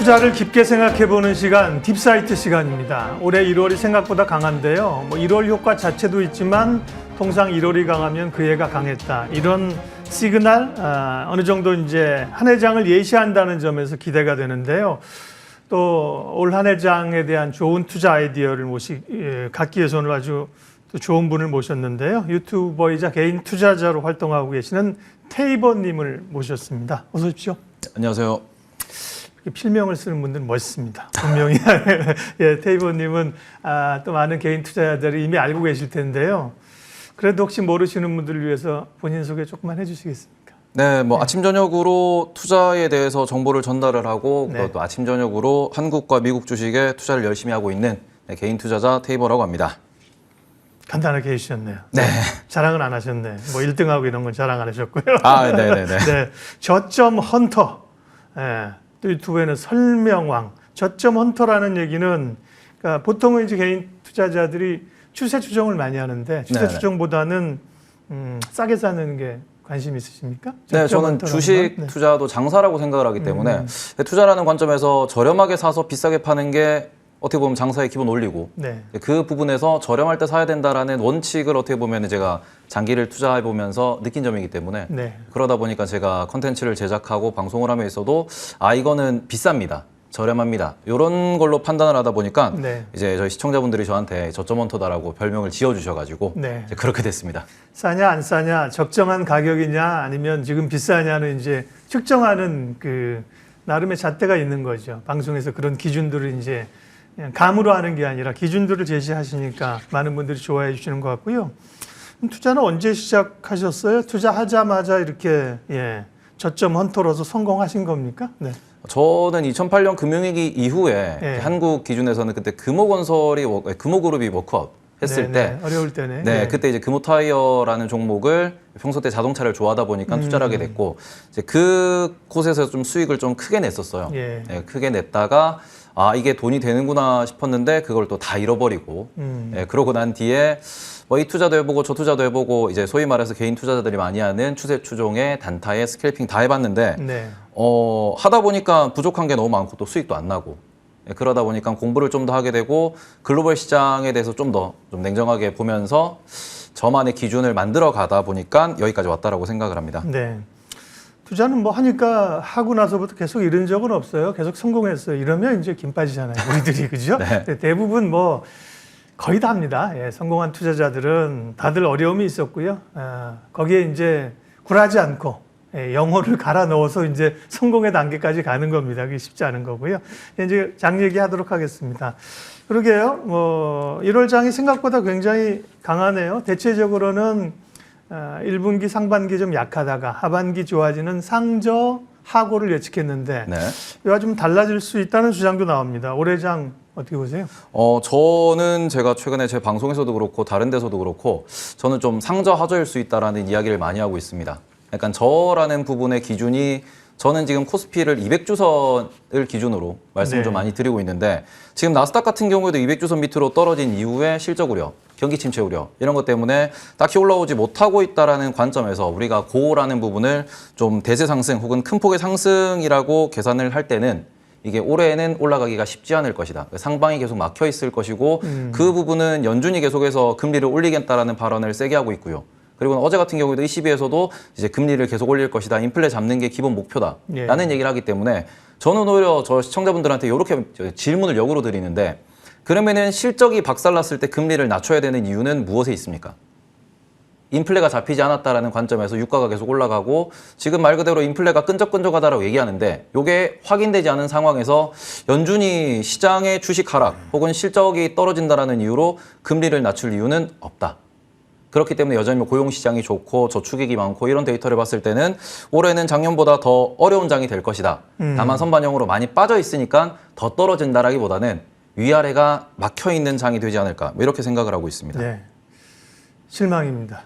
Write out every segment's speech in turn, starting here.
투자를 깊게 생각해보는 시간, 딥사이트 시간입니다. 올해 1월이 생각보다 강한데요. 1월 효과 자체도 있지만 통상 1월이 강하면 그 해가 강했다. 이런 시그널, 어느 정도 이제 한 해장을 예시한다는 점에서 기대가 되는데요. 또 올 한 해장에 대한 좋은 투자 아이디어를 갖기 위해서는 아주 또 좋은 분을 모셨는데요. 유튜버이자 개인 투자자로 활동하고 계시는 테이버님을 모셨습니다. 어서 오십시오. 안녕하세요. 필명을 쓰는 분들은 멋있습니다. 분명히. 예, 테이버님은 또 많은 개인 투자자들이 이미 알고 계실 텐데요. 그래도 혹시 모르시는 분들을 위해서 본인 소개 조금만 해주시겠습니까? 네, 아침 저녁으로 투자에 대해서 정보를 전달을 하고 네. 또 아침 저녁으로 한국과 미국 주식에 투자를 열심히 하고 있는 개인 투자자 테이버라고 합니다. 간단하게 해주셨네요. 네. 자랑은 안 하셨네. 1등하고 이런 건 자랑 안 하셨고요. 네네네. 네, 저점 헌터. 예, 또 유튜브에는 설명왕. 저점 헌터라는 얘기는 그러니까 보통은 이제 개인 투자자들이 추세 추정을 많이 하는데 추세 네네. 추정보다는 싸게 사는 게 관심 있으십니까? 네, 저는 주식 네. 투자도 장사라고 생각을 하기 때문에 투자라는 관점에서 저렴하게 사서 비싸게 파는 게 어떻게 보면 장사의 기본 원리고 네. 그 부분에서 저렴할 때 사야 된다라는 원칙을 어떻게 보면 제가 장기를 투자해 보면서 느낀 점이기 때문에 네. 그러다 보니까 제가 컨텐츠를 제작하고 방송을 하며 있어도 이거는 비쌉니다. 저렴합니다. 이런 걸로 판단을 하다 보니까 네. 이제 저희 시청자분들이 저한테 저점 헌터다라고 별명을 지어주셔가지고 네. 이제 그렇게 됐습니다. 싸냐 안 싸냐, 적정한 가격이냐 아니면 지금 비싸냐는 이제 측정하는 그 나름의 잣대가 있는 거죠. 방송에서 그런 기준들을 이제 그냥 감으로 하는 게 아니라 기준들을 제시하시니까 많은 분들이 좋아해 주시는 것 같고요. 투자는 언제 시작하셨어요? 투자하자마자 이렇게 저점 헌터로서 성공하신 겁니까? 네. 저는 2008년 금융위기 이후에 네. 한국 기준에서는 그때 금호그룹이 워크아웃 했을 때 어려울 때네. 네, 그때 이제 금호타이어라는 종목을 평소 때 자동차를 좋아하다 보니까 투자를 하게 됐고 이제 그 곳에서 좀 수익을 좀 크게 냈었어요. 예. 네, 크게 냈다가 이게 돈이 되는구나 싶었는데 그걸 또 다 잃어버리고 그러고 난 뒤에 이 투자도 해보고 저 투자도 해보고 이제 소위 말해서 개인 투자자들이 많이 하는 추세 추종에 단타에 스캘핑 다 해봤는데 네. 하다 보니까 부족한 게 너무 많고 또 수익도 안 나고 그러다 보니까 공부를 좀 더 하게 되고 글로벌 시장에 대해서 좀 더 좀 냉정하게 보면서 저만의 기준을 만들어 가다 보니까 여기까지 왔다라고 생각을 합니다. 네. 투자는 하니까 하고 나서부터 계속 잃은 적은 없어요. 계속 성공했어요. 이러면 이제 김 빠지잖아요. 우리들이. 그죠? 네. 대부분 거의 다 합니다. 성공한 투자자들은 다들 어려움이 있었고요. 거기에 이제 굴하지 않고 영혼을 갈아 넣어서 이제 성공의 단계까지 가는 겁니다. 그게 쉽지 않은 거고요. 이제 장 얘기하도록 하겠습니다. 그러게요. 1월 장이 생각보다 굉장히 강하네요. 대체적으로는 1분기 상반기 좀 약하다가 하반기 좋아지는 상저 하고를 예측했는데 네. 이와 좀 달라질 수 있다는 주장도 나옵니다. 올해 장 어떻게 보세요? 저는 제가 최근에 제 방송에서도 그렇고 다른 데서도 그렇고 저는 좀 상저 하저일 수 있다라는 이야기를 많이 하고 있습니다. 약간 저라는 부분의 기준이 저는 지금 코스피를 200주선을 기준으로 말씀을 좀 많이 드리고 있는데 지금 나스닥 같은 경우에도 200주선 밑으로 떨어진 이후에 실적 우려, 경기 침체 우려 이런 것 때문에 딱히 올라오지 못하고 있다라는 관점에서 우리가 고라는 부분을 좀 대세 상승 혹은 큰 폭의 상승이라고 계산을 할 때는 이게 올해는 올라가기가 쉽지 않을 것이다. 상방이 계속 막혀 있을 것이고 그 부분은 연준이 계속해서 금리를 올리겠다라는 발언을 세게 하고 있고요. 그리고 어제 같은 경우에도 ECB에서도 이제 금리를 계속 올릴 것이다. 인플레 잡는 게 기본 목표다라는 얘기를 하기 때문에 저는 오히려 저 시청자분들한테 이렇게 질문을 역으로 드리는데 그러면은 실적이 박살났을 때 금리를 낮춰야 되는 이유는 무엇에 있습니까? 인플레가 잡히지 않았다라는 관점에서 유가가 계속 올라가고 지금 말 그대로 인플레가 끈적끈적하다라고 얘기하는데 이게 확인되지 않은 상황에서 연준이 시장의 주식 하락 혹은 실적이 떨어진다라는 이유로 금리를 낮출 이유는 없다. 그렇기 때문에 여전히 고용시장이 좋고 저축액이 많고 이런 데이터를 봤을 때는 올해는 작년보다 더 어려운 장이 될 것이다. 다만 선반영으로 많이 빠져 있으니까 더 떨어진다라기보다는 위아래가 막혀있는 장이 되지 않을까 이렇게 생각을 하고 있습니다. 네. 실망입니다.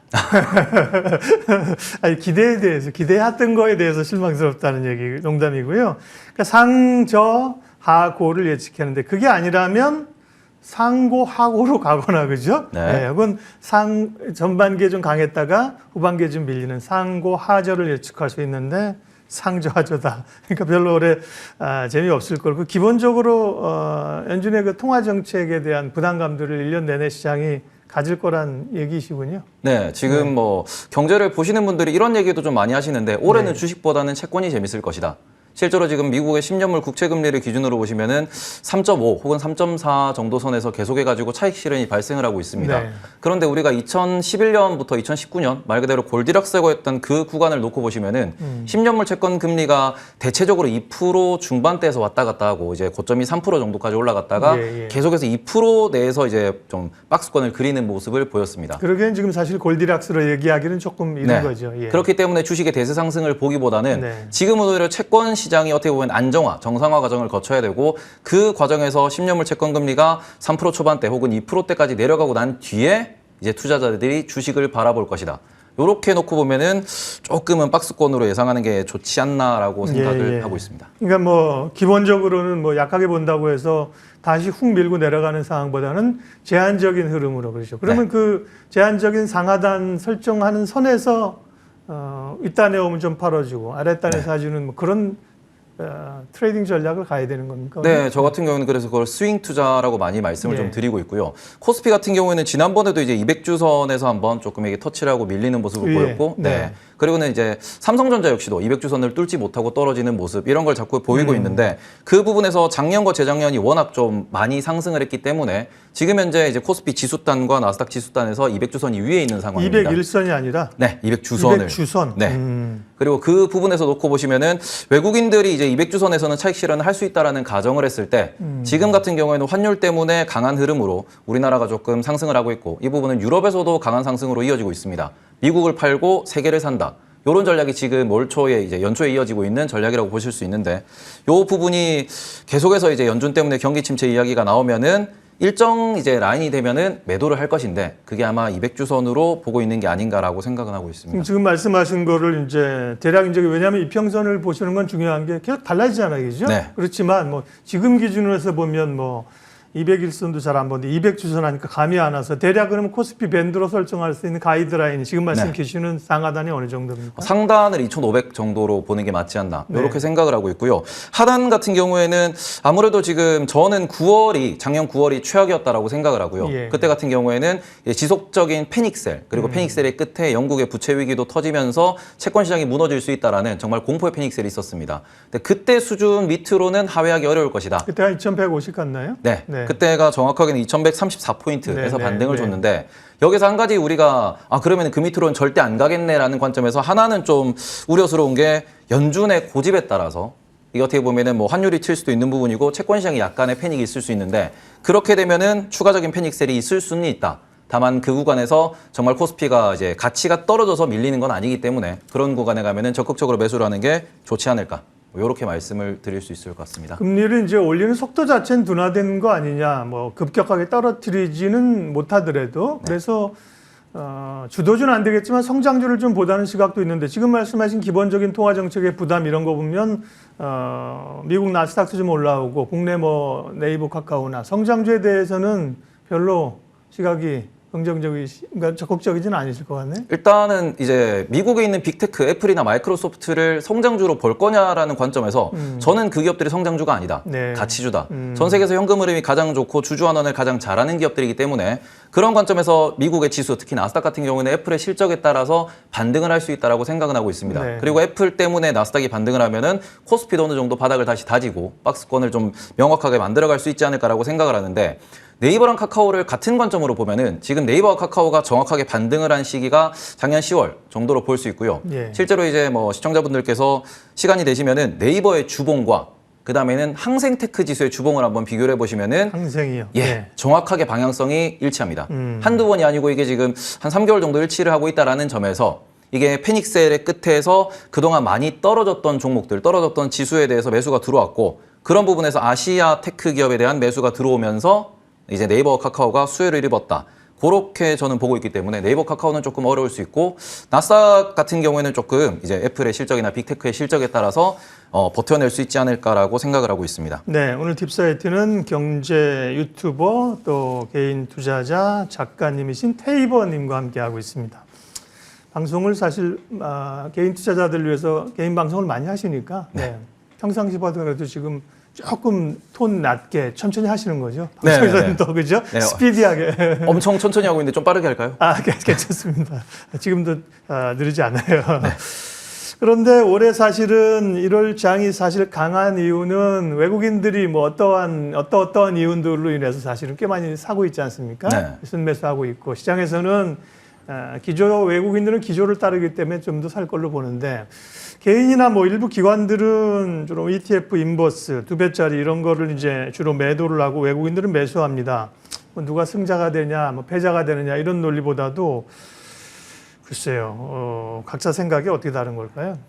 아니, 기대했던 거에 대해서 실망스럽다는 얘기, 농담이고요. 그러니까 상저 하고를 예측하는데 그게 아니라면 상고 하고로 가거나 그죠? 네. 혹은 전반기에 좀 강했다가 후반기에 좀 밀리는 상고 하저를 예측할 수 있는데 상저하저다. 그러니까 별로 오래 재미없을 거고 기본적으로 연준의 그 통화 정책에 대한 부담감들을 1년 내내 시장이 가질 거란 얘기시군요. 네, 지금 뭐 경제를 보시는 분들이 이런 얘기도 좀 많이 하시는데 올해는 네. 주식보다는 채권이 재밌을 것이다. 실제로 지금 미국의 10년물 국채금리를 기준으로 보시면은 3.5 혹은 3.4 정도 선에서 계속해가지고 차익 실현이 발생을 하고 있습니다. 네. 그런데 우리가 2011년부터 2019년 말 그대로 골디락스라고 했던 그 구간을 놓고 보시면은 10년물 채권 금리가 대체적으로 2% 중반대에서 왔다 갔다 하고 이제 고점이 3% 정도까지 올라갔다가 예, 예. 계속해서 2% 내에서 이제 좀 박스권을 그리는 모습을 보였습니다. 그러기엔 지금 사실 골디락스로 얘기하기는 조금 이른 네. 거죠. 예. 그렇기 때문에 주식의 대세 상승을 보기보다는 네. 지금은 오히려 채권 시장이 어떻게 보면 안정화, 정상화 과정을 거쳐야 되고 그 과정에서 10년물 채권 금리가 3% 초반대 혹은 2%대까지 내려가고 난 뒤에 이제 투자자들이 주식을 바라볼 것이다. 이렇게 놓고 보면은 조금은 박스권으로 예상하는 게 좋지 않나라고 생각을 예. 하고 있습니다. 그러니까 뭐 기본적으로는 뭐 약하게 본다고 해서 다시 훅 밀고 내려가는 상황보다는 제한적인 흐름으로 그러죠. 그러면 네. 그 제한적인 상하단 설정하는 선에서 윗단에 오면 좀 팔아주고 아랫단에 네. 사주는 뭐 그런 트레이딩 전략을 가야 되는 겁니까? 네, 저 같은 경우는 그래서 그걸 스윙 투자라고 많이 말씀을 네. 좀 드리고 있고요. 코스피 같은 경우에는 지난번에도 이제 200주선에서 한번 조금 이게 터치를 하고 밀리는 모습을 예. 보였고, 네. 그리고는 이제 삼성전자 역시도 200주선을 뚫지 못하고 떨어지는 모습 이런 걸 자꾸 보이고 있는데 그 부분에서 작년과 재작년이 워낙 좀 많이 상승을 했기 때문에 지금 현재 이제 코스피 지수단과 나스닥 지수단에서 200주선이 위에 있는 상황입니다. 201선이 아니라 네, 200주선을. 200주선. 네. 그리고 그 부분에서 놓고 보시면은 외국인들이 이제 200주선에서는 차익 실현을 할 수 있다라는 가정을 했을 때 지금 같은 경우에는 환율 때문에 강한 흐름으로 우리나라가 조금 상승을 하고 있고 이 부분은 유럽에서도 강한 상승으로 이어지고 있습니다. 미국을 팔고 세계를 산다. 이런 전략이 지금 올 초에 이제 연초에 이어지고 있는 전략이라고 보실 수 있는데 이 부분이 계속해서 이제 연준 때문에 경기 침체 이야기가 나오면은 일정 이제 라인이 되면은 매도를 할 것인데 그게 아마 200주선으로 보고 있는 게 아닌가라고 생각은 하고 있습니다. 지금 말씀하신 거를 이제 대략 이제 왜냐하면 이평선을 보시는 건 중요한 게 계속 달라지잖아요, 그죠? 네. 그렇지만 뭐 지금 기준으로 해서 보면 뭐 201선도 잘 안 보는데 200주선 하니까 감이 안 와서 대략 그러면 코스피 밴드로 설정할 수 있는 가이드라인이 지금 말씀 네. 주시는 상하단이 어느 정도입니까? 상단을 2,500 정도로 보는 게 맞지 않나 네. 이렇게 생각을 하고 있고요. 하단 같은 경우에는 아무래도 지금 저는 작년 9월이 최악이었다라고 생각을 하고요. 예. 그때 같은 경우에는 지속적인 패닉셀 그리고 패닉셀의 끝에 영국의 부채 위기도 터지면서 채권 시장이 무너질 수 있다라는 정말 공포의 패닉셀이 있었습니다. 근데 그때 수준 밑으로는 하회하기 어려울 것이다. 그때가 2150 같나요? 네. 네. 그때가 정확하게는 2134포인트에서 네, 네, 반등을 네. 줬는데 여기서 한 가지 우리가 그러면 그 밑으로는 절대 안 가겠네라는 관점에서 하나는 좀 우려스러운 게 연준의 고집에 따라서 이게 어떻게 보면은 뭐 환율이 튈 수도 있는 부분이고 채권 시장에 약간의 패닉이 있을 수 있는데 그렇게 되면은 추가적인 패닉셀이 있을 수는 있다. 다만 그 구간에서 정말 코스피가 이제 가치가 떨어져서 밀리는 건 아니기 때문에 그런 구간에 가면은 적극적으로 매수를 하는 게 좋지 않을까. 이렇게 말씀을 드릴 수 있을 것 같습니다. 금리를 이제 올리는 속도 자체는 둔화된 거 아니냐, 뭐 급격하게 떨어뜨리지는 못하더라도 그래서 주도주는 안 되겠지만 성장주를 좀 보다는 시각도 있는데 지금 말씀하신 기본적인 통화 정책의 부담 이런 거 보면 미국 나스닥도 좀 올라오고 국내 뭐 네이버 카카오나 성장주에 대해서는 별로 시각이 그러니까 적극적이지는 않으실 것 같네. 일단은 이제 미국에 있는 빅테크, 애플이나 마이크로소프트를 성장주로 볼 거냐라는 관점에서 저는 그 기업들이 성장주가 아니다. 네. 가치주다. 전 세계에서 현금 흐름이 가장 좋고 주주환원을 가장 잘하는 기업들이기 때문에 그런 관점에서 미국의 지수, 특히 나스닥 같은 경우는 애플의 실적에 따라서 반등을 할 수 있다라고 생각은 하고 있습니다. 네. 그리고 애플 때문에 나스닥이 반등을 하면은 코스피도 어느 정도 바닥을 다시 다지고 박스권을 좀 명확하게 만들어갈 수 있지 않을까라고 생각을 하는데 네이버랑 카카오를 같은 관점으로 보면은 지금 네이버와 카카오가 정확하게 반등을 한 시기가 작년 10월 정도로 볼 수 있고요. 예. 실제로 이제 뭐 시청자분들께서 시간이 되시면은 네이버의 주봉과 그 다음에는 항생테크 지수의 주봉을 한번 비교를 해보시면은 항생이요. 예, 네. 정확하게 방향성이 일치합니다. 한두 번이 아니고 이게 지금 한 3개월 정도 일치를 하고 있다라는 점에서 이게 패닉셀의 끝에서 그동안 많이 떨어졌던 종목들, 떨어졌던 지수에 대해서 매수가 들어왔고 그런 부분에서 아시아 테크 기업에 대한 매수가 들어오면서 이제 네이버와 카카오가 수혜를 입었다. 그렇게 저는 보고 있기 때문에 네이버 카카오는 조금 어려울 수 있고 나스닥 같은 경우에는 조금 이제 애플의 실적이나 빅테크의 실적에 따라서 버텨낼 수 있지 않을까라고 생각을 하고 있습니다. 네, 오늘 딥사이트는 경제 유튜버 또 개인 투자자 작가님이신 테이버님과 함께 하고 있습니다. 방송을 사실 개인 투자자들 위해서 개인 방송을 많이 하시니까 네. 평상시보다 그래도 지금 조금 톤 낮게 천천히 하시는 거죠. 방송에서는 더 그죠? 네. 스피디하게. 엄청 천천히 하고 있는데 좀 빠르게 할까요? 괜찮습니다. 지금도 느리지 않아요. 네. 그런데 올해 사실은 1월 장이 사실 강한 이유는 외국인들이 뭐 어떠한 이유들로 인해서 사실은 꽤 많이 사고 있지 않습니까? 네. 순매수하고 있고 시장에서는 외국인들은 기조를 따르기 때문에 좀 더 살 걸로 보는데 개인이나 뭐 일부 기관들은 주로 ETF, 인버스, 2배짜리 이런 거를 이제 주로 매도를 하고 외국인들은 매수합니다. 뭐 누가 승자가 되냐, 뭐 패자가 되느냐 이런 논리보다도 글쎄요, 각자 생각이 어떻게 다른 걸까요?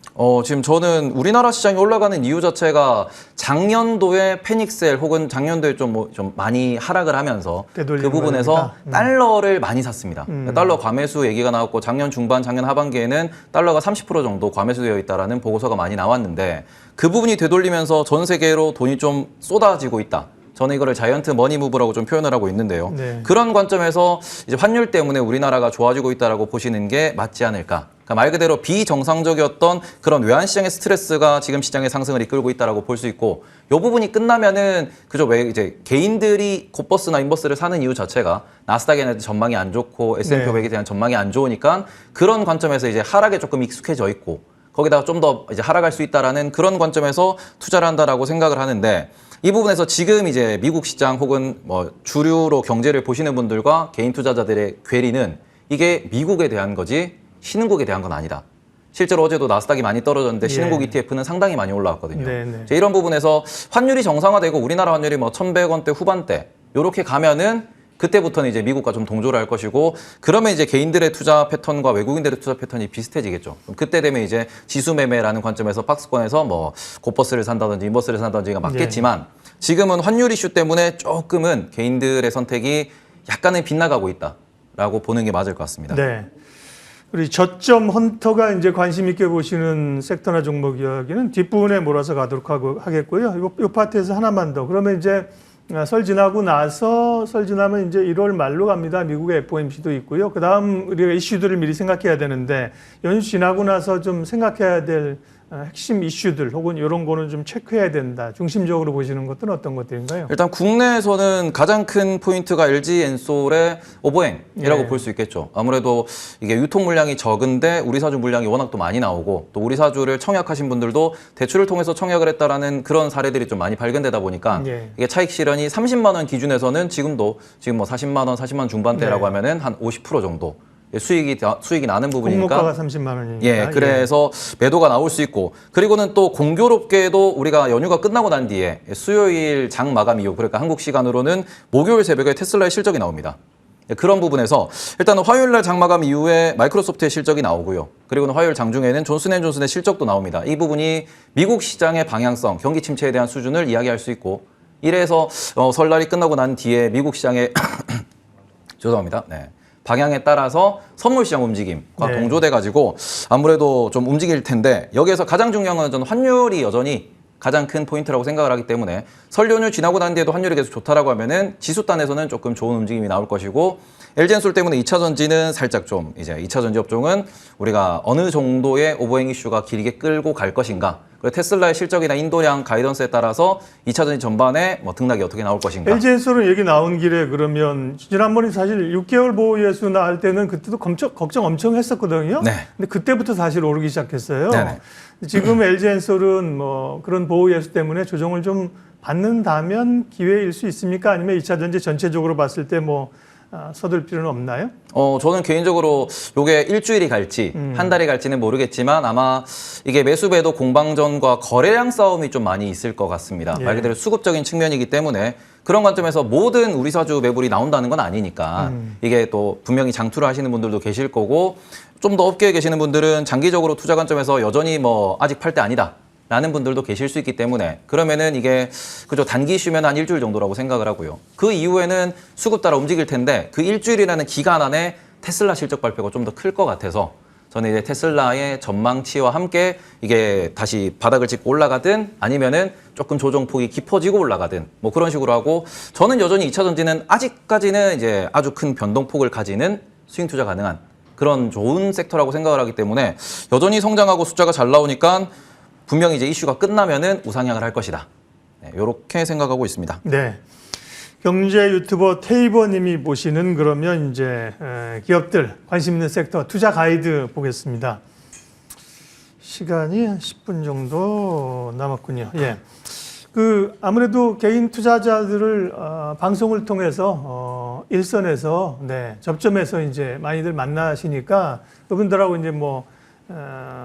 지금 저는 우리나라 시장이 올라가는 이유 자체가 작년도에 패닉셀 혹은 작년도에 좀 많이 하락을 하면서 그 부분에서 달러를 많이 샀습니다. 달러 과매수 얘기가 나왔고 작년 중반, 작년 하반기에는 달러가 30% 정도 과매수되어 있다라는 보고서가 많이 나왔는데 그 부분이 되돌리면서 전 세계로 돈이 좀 쏟아지고 있다. 저는 이거를 자이언트 머니 무브라고 좀 표현을 하고 있는데요. 네. 그런 관점에서 이제 환율 때문에 우리나라가 좋아지고 있다라고 보시는 게 맞지 않을까. 그러니까 말 그대로 비정상적이었던 그런 외환 시장의 스트레스가 지금 시장의 상승을 이끌고 있다라고 볼 수 있고, 이 부분이 끝나면은 그저 왜 이제 개인들이 곱버스나 인버스를 사는 이유 자체가 나스닥에 전망이 안 좋고 S&P 500에 대한 전망이 안 좋으니까 그런 관점에서 이제 하락에 조금 익숙해져 있고 거기다가 좀 더 이제 하락할 수 있다라는 그런 관점에서 투자를 한다라고 생각을 하는데. 이 부분에서 지금 이제 미국 시장 혹은 뭐 주류로 경제를 보시는 분들과 개인 투자자들의 괴리는 이게 미국에 대한 거지 신흥국에 대한 건 아니다. 실제로 어제도 나스닥이 많이 떨어졌는데 신흥국 ETF는 상당히 많이 올라왔거든요. 이런 부분에서 환율이 정상화되고 우리나라 환율이 뭐 1,100원대 후반대 이렇게 가면은 그때부터는 이제 미국과 좀 동조를 할 것이고, 그러면 이제 개인들의 투자 패턴과 외국인들의 투자 패턴이 비슷해지겠죠. 그럼 그때 되면 이제 지수 매매라는 관점에서 박스권에서 뭐 곱버스를 산다든지 인버스를 산다든지가 맞겠지만 지금은 환율 이슈 때문에 조금은 개인들의 선택이 약간은 빗나가고 있다라고 보는 게 맞을 것 같습니다. 네. 우리 저점 헌터가 이제 관심 있게 보시는 섹터나 종목 이야기는 뒷부분에 몰아서 가도록 하겠고요. 이 파트에서 하나만 더. 그러면 이제 설 지나면 이제 1월 말로 갑니다. 미국의 FOMC도 있고요. 그 다음 우리가 이슈들을 미리 생각해야 되는데 연휴 지나고 나서 좀 생각해야 될 핵심 이슈들 혹은 이런 거는 좀 체크해야 된다. 중심적으로 보시는 것들은 어떤 것들인가요? 일단 국내에서는 가장 큰 포인트가 LG엔솔의 오버행이라고 볼 수 있겠죠. 아무래도 이게 유통 물량이 적은데 우리 사주 물량이 워낙 또 많이 나오고 또 우리 사주를 청약하신 분들도 대출을 통해서 청약을 했다라는 그런 사례들이 좀 많이 발견되다 보니까 이게 차익 실현이 30만 원 기준에서는 지금 뭐 40만 원, 40만 원 중반대라고 하면은 한 50% 정도. 수익이 나는 부분이니까. 공모가가 30만 원이니까. 그래서 매도가 나올 수 있고, 그리고는 또 공교롭게도 우리가 연휴가 끝나고 난 뒤에 수요일 장 마감 이후, 그러니까 한국 시간으로는 목요일 새벽에 테슬라의 실적이 나옵니다. 그런 부분에서 일단은 화요일 날 장 마감 이후에 마이크로소프트의 실적이 나오고요. 그리고는 화요일 장중에는 존슨앤존슨의 실적도 나옵니다. 이 부분이 미국 시장의 방향성, 경기 침체에 대한 수준을 이야기할 수 있고, 이래서 설날이 끝나고 난 뒤에 미국 시장의 죄송합니다. 방향에 따라서 선물 시장 움직임과 동조돼가지고 아무래도 좀 움직일 텐데, 여기에서 가장 중요한 건 저는 환율이 여전히 가장 큰 포인트라고 생각을 하기 때문에 설 연휴 지나고 난 뒤에도 환율이 계속 좋다라고 하면은 지수단에서는 조금 좋은 움직임이 나올 것이고, LG엔솔 때문에 2차 전지는 살짝 좀 이제 2차 전지 업종은 우리가 어느 정도의 오버행 이슈가 길게 끌고 갈 것인가, 그리고 테슬라의 실적이나 인도량 가이던스에 따라서 2차 전지 전반에 뭐 등락이 어떻게 나올 것인가. LG엔솔은 얘기 나온 길에 그러면 지난번에 사실 6개월 보호 예수 나올 때는 그때도 걱정 엄청 했었거든요. 근데 그때부터 사실 오르기 시작했어요. 지금 LG엔솔은 뭐 그런 보호 예수 때문에 조정을 좀 받는다면 기회일 수 있습니까? 아니면 2차 전지 전체적으로 봤을 때 뭐 서둘 필요는 없나요? 저는 개인적으로 요게 일주일이 갈지 한 달이 갈지는 모르겠지만 아마 이게 매수배도 공방전과 거래량 싸움이 좀 많이 있을 것 같습니다. 말 그대로 수급적인 측면이기 때문에 그런 관점에서 모든 우리 사주 매물이 나온다는 건 아니니까 이게 또 분명히 장투를 하시는 분들도 계실 거고, 좀 더 업계에 계시는 분들은 장기적으로 투자 관점에서 여전히 뭐 아직 팔 때 아니다 라는 분들도 계실 수 있기 때문에, 그러면은 이게 그저 단기 쉬면 한 일주일 정도라고 생각을 하고요. 그 이후에는 수급 따라 움직일 텐데 그 일주일이라는 기간 안에 테슬라 실적 발표가 좀 더 클 것 같아서 저는 이제 테슬라의 전망치와 함께 이게 다시 바닥을 짚고 올라가든 아니면은 조금 조정폭이 깊어지고 올라가든 뭐 그런 식으로 하고, 저는 여전히 2차 전지는 아직까지는 이제 아주 큰 변동폭을 가지는 스윙 투자 가능한 그런 좋은 섹터라고 생각을 하기 때문에 여전히 성장하고 숫자가 잘 나오니까 분명히 이제 이슈가 끝나면은 우상향을 할 것이다. 네, 이렇게 생각하고 있습니다. 네. 경제 유튜버 테이버님이 보시는 그러면 이제 기업들 관심 있는 섹터 투자 가이드 보겠습니다. 시간이 한 10분 정도 남았군요. 예. 아무래도 개인 투자자들을 방송을 통해서 일선에서 접점해서 이제 많이들 만나시니까 그분들하고 이제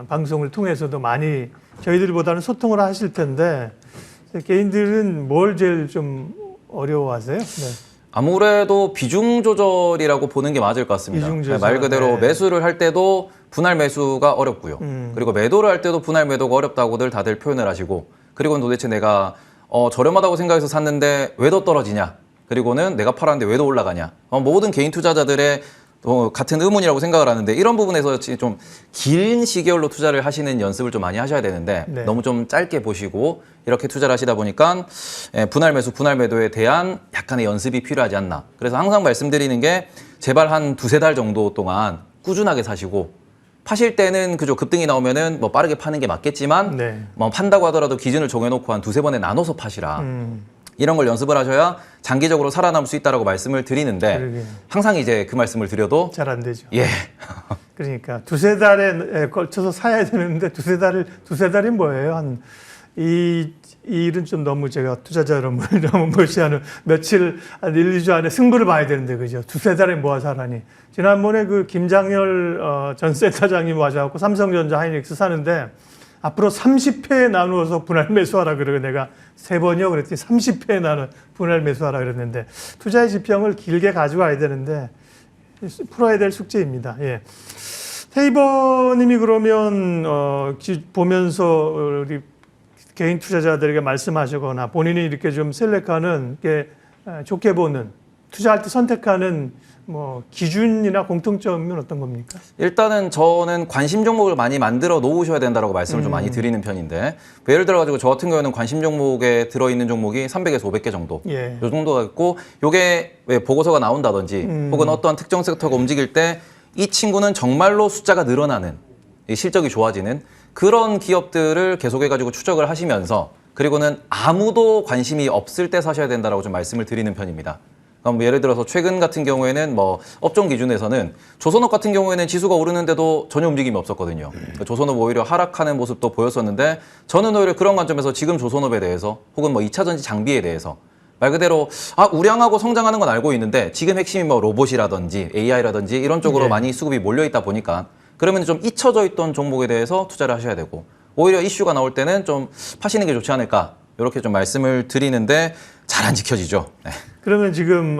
방송을 통해서도 많이 저희들보다는 소통을 하실 텐데 개인들은 뭘 제일 좀 어려워하세요? 네. 아무래도 비중 조절이라고 보는 게 맞을 것 같습니다. 비중 조절, 말 그대로 네. 매수를 할 때도 분할 매수가 어렵고요. 그리고 매도를 할 때도 분할 매도가 어렵다고들 다들 표현을 하시고 그리고 도대체 내가 저렴하다고 생각해서 샀는데 왜 더 떨어지냐? 그리고는 내가 팔았는데 왜 더 올라가냐? 모든 개인 투자자들의 같은 의문이라고 생각을 하는데 이런 부분에서 좀 긴 시계열로 투자를 하시는 연습을 좀 많이 하셔야 되는데 네. 너무 좀 짧게 보시고 이렇게 투자를 하시다 보니까 분할 매수, 분할 매도에 대한 약간의 연습이 필요하지 않나. 그래서 항상 말씀드리는 게 제발 한 2-3달 정도 동안 꾸준하게 사시고 파실 때는 그저 급등이 나오면은 빠르게 파는 게 맞겠지만 네. 판다고 하더라도 기준을 정해놓고 한 2-3번에 나눠서 파시라. 이런 걸 연습을 하셔야 장기적으로 살아남을 수 있다라고 말씀을 드리는데 그러게요. 항상 이제 그 말씀을 드려도 잘 안 되죠. 예. 그러니까 2-3달에 걸쳐서 사야 되는데 2-3달이 뭐예요? 이 일은 좀 너무 제가 투자자 여러분을 너무 무시하는 며칠, 한 1-2주 안에 승부를 봐야 되는데, 그죠? 2-3달에 모아 사라니. 지난번에 김장열 전 센터장님 와셔갖고 삼성전자 하이닉스 사는데 앞으로 30회에 나누어서 분할 매수하라 그러고 내가 3번이요 그랬더니 30회에 나눠 분할 매수하라 그랬는데 투자의 지평을 길게 가져가야 되는데 풀어야 될 숙제입니다. 예. 테이버님이 그러면 보면서 우리 개인 투자자들에게 말씀하시거나 본인이 이렇게 좀 셀렉하는 게 좋게 보는 투자할 때 선택하는 기준이나 공통점은 어떤 겁니까? 일단은 저는 관심 종목을 많이 만들어 놓으셔야 된다고 말씀을 좀 많이 드리는 편인데 예를 들어가지고 저 같은 경우에는 관심 종목에 들어있는 종목이 300에서 500개 정도 예. 이 정도가 있고 요게 왜 보고서가 나온다든지 혹은 어떠한 특정 섹터가 움직일 때 이 친구는 정말로 숫자가 늘어나는 이 실적이 좋아지는 그런 기업들을 계속해가지고 추적을 하시면서 그리고는 아무도 관심이 없을 때 사셔야 된다라고 좀 말씀을 드리는 편입니다. 그럼 예를 들어서 최근 같은 경우에는 업종 기준에서는 조선업 같은 경우에는 지수가 오르는데도 전혀 움직임이 없었거든요. 조선업 오히려 하락하는 모습도 보였었는데 저는 오히려 그런 관점에서 지금 조선업에 대해서 혹은 2차전지 장비에 대해서 말 그대로 우량하고 성장하는 건 알고 있는데 지금 핵심이 로봇이라든지 AI라든지 이런 쪽으로 네. 많이 수급이 몰려 있다 보니까 그러면 좀 잊혀져 있던 종목에 대해서 투자를 하셔야 되고 오히려 이슈가 나올 때는 좀 파시는 게 좋지 않을까 이렇게 좀 말씀을 드리는데 잘 안 지켜지죠. 네. 그러면 지금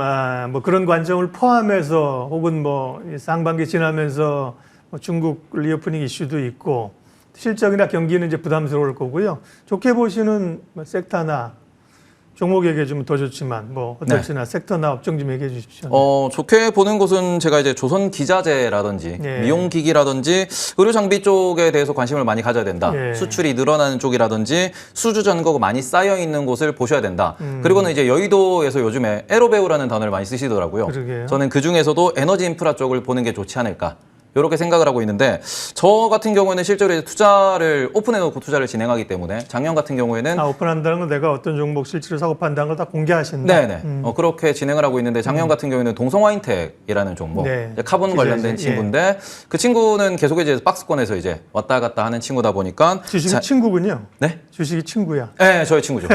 그런 관점을 포함해서 혹은 상반기 지나면서 중국 리오프닝 이슈도 있고 실적이나 경기는 이제 부담스러울 거고요. 좋게 보시는 섹터나 종목에게 좀 더 좋지만 어떨지나 섹터나 업종 좀 얘기해 주십시오. 좋게 보는 곳은 제가 이제 조선 기자재라든지 예. 미용기기라든지 의료 장비 쪽에 대해서 관심을 많이 가져야 된다. 예. 수출이 늘어나는 쪽이라든지 수주 잔고가 많이 쌓여 있는 곳을 보셔야 된다. 그리고는 이제 여의도에서 요즘에 에로베우라는 단어를 많이 쓰시더라고요. 그러게요. 저는 그 중에서도 에너지 인프라 쪽을 보는 게 좋지 않을까. 이렇게 생각을 하고 있는데 저 같은 경우에는 실제로 이제 투자를 오픈해놓고 투자를 진행하기 때문에 작년 같은 경우에는 오픈한다는 건 내가 어떤 종목 실제로 사고 판다는 걸 다 공개하신다. 네네. 그렇게 진행을 하고 있는데 작년 같은 경우에는 동성화인텍이라는 종목, 네. 이제 카본 기자재. 관련된 친구인데 그 친구는 계속 이제 박스권에서 이제 왔다 갔다 하는 친구다 보니까 주식이 친구군요. 네? 주식이 친구야. 네, 저희 친구죠.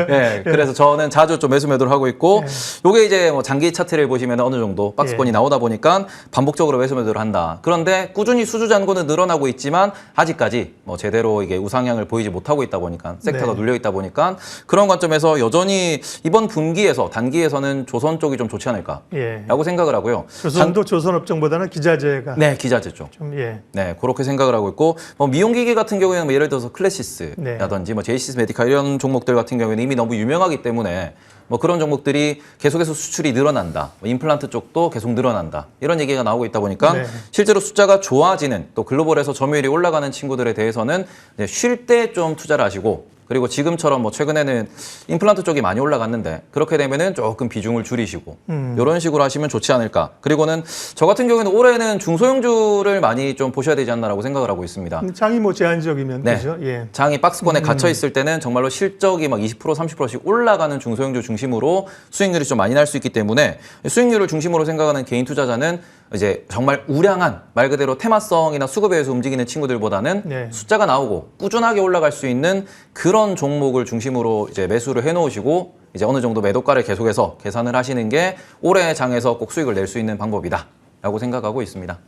네, 그래서 저는 자주 좀 매수 매도를 하고 있고, 요게 이제 장기 차트를 보시면 어느 정도 박스권이 나오다 보니까 반복적으로 매수 매도를 한다. 그런데 꾸준히 수주 잔고는 늘어나고 있지만 아직까지 제대로 이게 우상향을 보이지 못하고 있다 보니까 섹터가 눌려 있다 보니까 그런 관점에서 여전히 이번 분기에서 단기에서는 조선 쪽이 좀 좋지 않을까라고 생각을 하고요. 조선도 조선업종보다는 기자재가 네, 기자재죠. 좀 네, 그렇게 생각을 하고 있고 미용기기 같은 경우에는 예를 들어서 클래시스라든지 제이시스 메디카 이런 종목들 같은 경우에는 이미 너무 유명하기 때문에 그런 종목들이 계속해서 수출이 늘어난다. 임플란트 쪽도 계속 늘어난다. 이런 얘기가 나오고 있다 보니까 실제로 숫자가 좋아지는 또 글로벌에서 점유율이 올라가는 친구들에 대해서는 쉴 때 좀 투자를 하시고 그리고 지금처럼 뭐 최근에는 임플란트 쪽이 많이 올라갔는데 그렇게 되면은 조금 비중을 줄이시고 이런 식으로 하시면 좋지 않을까. 그리고는 저 같은 경우에는 올해는 중소형주를 많이 좀 보셔야 되지 않나라고 생각을 하고 있습니다. 장이 뭐 제한적이면 네. 그죠? 예. 장이 박스권에 갇혀 있을 때는 정말로 실적이 막 20% 30%씩 올라가는 중소형주 중심으로 수익률이 좀 많이 날 수 있기 때문에 수익률을 중심으로 생각하는 개인 투자자는 이제 정말 우량한 말 그대로 테마성이나 수급에서 움직이는 친구들보다는 네. 숫자가 나오고 꾸준하게 올라갈 수 있는 그런 종목을 중심으로 이제 매수를 해놓으시고 이제 어느 정도 매도가를 계속해서 계산을 하시는 게 올해 장에서 꼭 수익을 낼 수 있는 방법이다라고 생각하고 있습니다.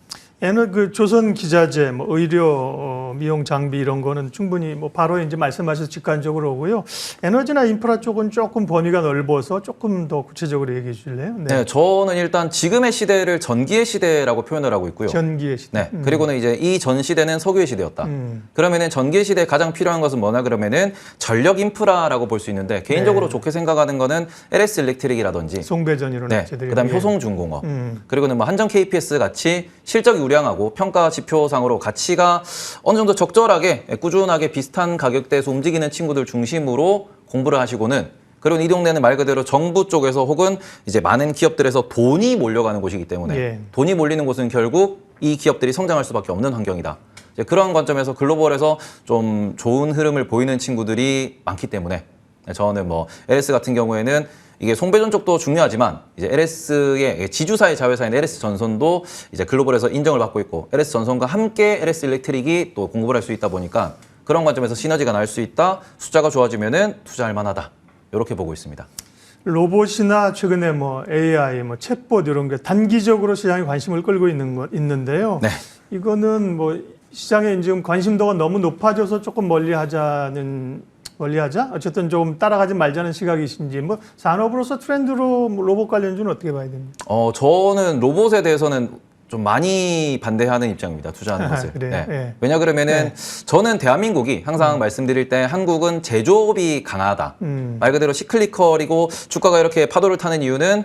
얘는 그 조선 기자재, 뭐 의료, 미용 장비 이런 거는 충분히 뭐 바로 이제 말씀하셔서 직관적으로 오고요. 에너지나 인프라 쪽은 조금 범위가 넓어서 조금 더 구체적으로 얘기해 주실래요? 네, 저는 일단 지금의 시대를 전기의 시대라고 표현을 하고 있고요. 전기의 시대. 네, 그리고는 이제 이 전 시대는 석유의 시대였다. 그러면은 전기의 시대에 가장 필요한 것은 뭐냐 그러면은 전력 인프라라고 볼 수 있는데 개인적으로 좋게 생각하는 거는 LS 일렉트릭이라든지 송배전 이런 네, 업체들이. 그다음 예. 효성중공업 그리고는 뭐 한정 KPS 같이 실적이 우량하고 평가 지표상으로 가치가 어느 정도 적절하게 꾸준하게 비슷한 가격대에서 움직이는 친구들 중심으로 공부를 하시고는 그리고 이 동네는 말 그대로 정부 쪽에서 혹은 이제 많은 기업들에서 돈이 몰려가는 곳이기 때문에 예. 돈이 몰리는 곳은 결국 이 기업들이 성장할 수밖에 없는 환경이다. 이제 그런 관점에서 글로벌에서 좀 좋은 흐름을 보이는 친구들이 많기 때문에 저는 뭐 LS 같은 경우에는 이게 송배전 쪽도 중요하지만 이제 LS의 지주사의 자회사인 LS 전선도 이제 글로벌에서 인정을 받고 있고 LS 전선과 함께 LS 일렉트릭이 또 공급을 할 수 있다 보니까 그런 관점에서 시너지가 날 수 있다. 숫자가 좋아지면은 투자할 만하다. 이렇게 보고 있습니다. 로봇이나 최근에 뭐 AI, 뭐 챗봇 이런 게 단기적으로 시장에 관심을 끌고 있는데요. 네. 이거는 뭐 시장에 지금 관심도가 너무 높아져서 조금 멀리하자. 어쨌든 좀 따라가지 말자는 시각이신지 뭐 산업으로서 트렌드로 뭐 로봇 관련주는 어떻게 봐야 됩니까? 저는 로봇에 대해서는 좀 많이 반대하는 입장입니다. 투자하는 것을. 그래요? 네. 예. 왜냐 그러면은 저는 대한민국이 항상 말씀드릴 때 한국은 제조업이 강하다. 말 그대로 시클리컬이고 주가가 이렇게 파도를 타는 이유는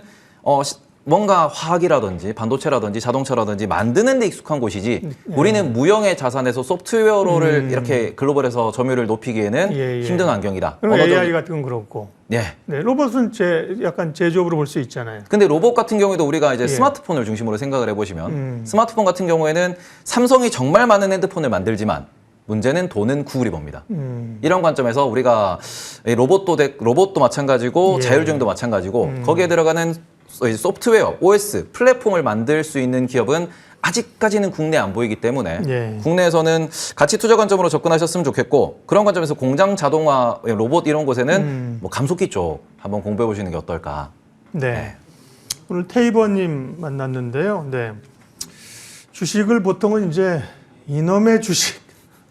뭔가 화학이라든지 반도체라든지 자동차라든지 만드는 데 익숙한 곳이지 우리는 무형의 자산에서 소프트웨어를 이렇게 글로벌에서 점유율을 높이기에는 힘든 환경이다. 그럼 AI 같은 건 그렇고. 네. 네, 로봇은 약간 제조업으로 볼 수 있잖아요. 근데 로봇 같은 경우에도 우리가 이제 스마트폰을 중심으로 생각을 해보시면 스마트폰 같은 경우에는 삼성이 정말 많은 핸드폰을 만들지만 문제는 돈은 구글이 법니다. 이런 관점에서 우리가 로봇도 마찬가지고 자율주행도 마찬가지고 거기에 들어가는 소프트웨어, OS, 플랫폼을 만들 수 있는 기업은 아직까지는 국내에 안 보이기 때문에 국내에서는 가치 투자 관점으로 접근하셨으면 좋겠고 그런 관점에서 공장 자동화, 로봇 이런 곳에는 뭐 감속기 쪽 한번 공부해 보시는 게 어떨까. 네. 오늘 테이버님 만났는데요. 네. 주식을 보통은 이제 이놈의 주식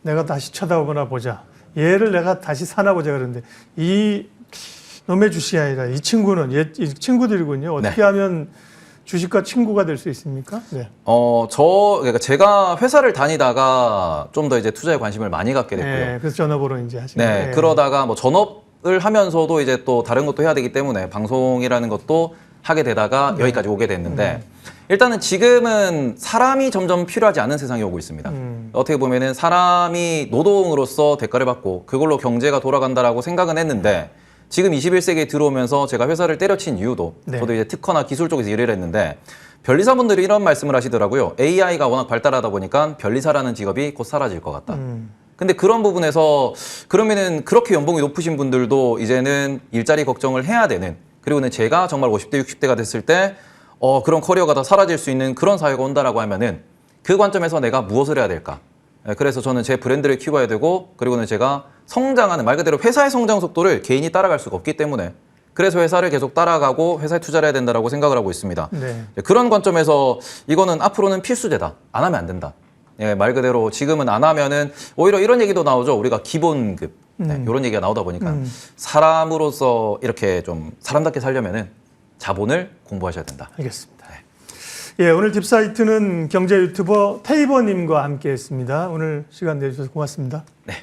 내가 다시 쳐다보나 보자. 얘를 내가 다시 사나 보자 그러는데 이 놈의 주식이 아니라 이 친구는 이 친구들이군요. 어떻게 하면 주식과 친구가 될 수 있습니까? 네. 그러니까 제가 회사를 다니다가 좀 더 이제 투자에 관심을 많이 갖게 됐고요. 네, 그래서 전업으로 이제 하시는 네, 그러다가 뭐 전업을 하면서도 이제 또 다른 것도 해야 되기 때문에 방송이라는 것도 하게 되다가 여기까지 오게 됐는데 일단은 지금은 사람이 점점 필요하지 않은 세상이 오고 있습니다. 어떻게 보면은 사람이 노동으로서 대가를 받고 그걸로 경제가 돌아간다라고 생각은 했는데 지금 21세기에 들어오면서 제가 회사를 때려친 이유도 저도 이제 특허나 기술 쪽에서 일을 했는데 변리사분들이 이런 말씀을 하시더라고요. AI가 워낙 발달하다 보니까 변리사라는 직업이 곧 사라질 것 같다. 근데 그런 부분에서 그러면은 그렇게 연봉이 높으신 분들도 이제는 일자리 걱정을 해야 되는 그리고는 제가 정말 50대, 60대가 됐을 때 그런 커리어가 다 사라질 수 있는 그런 사회가 온다라고 하면은 그 관점에서 내가 무엇을 해야 될까? 그래서 저는 제 브랜드를 키워야 되고 그리고는 제가 성장하는 말 그대로 회사의 성장 속도를 개인이 따라갈 수가 없기 때문에 그래서 회사를 계속 따라가고 회사에 투자를 해야 된다라고 생각을 하고 있습니다. 네. 그런 관점에서 이거는 앞으로는 필수제다. 안 하면 안 된다. 말 그대로 지금은 안 하면은 오히려 이런 얘기도 나오죠. 우리가 기본급 이런 얘기가 나오다 보니까 사람으로서 이렇게 좀 사람답게 살려면은 자본을 공부하셔야 된다. 알겠습니다. 예, 오늘 딥사이트는 경제 유튜버 테이버님과 함께했습니다. 오늘 시간 내주셔서 고맙습니다. 네.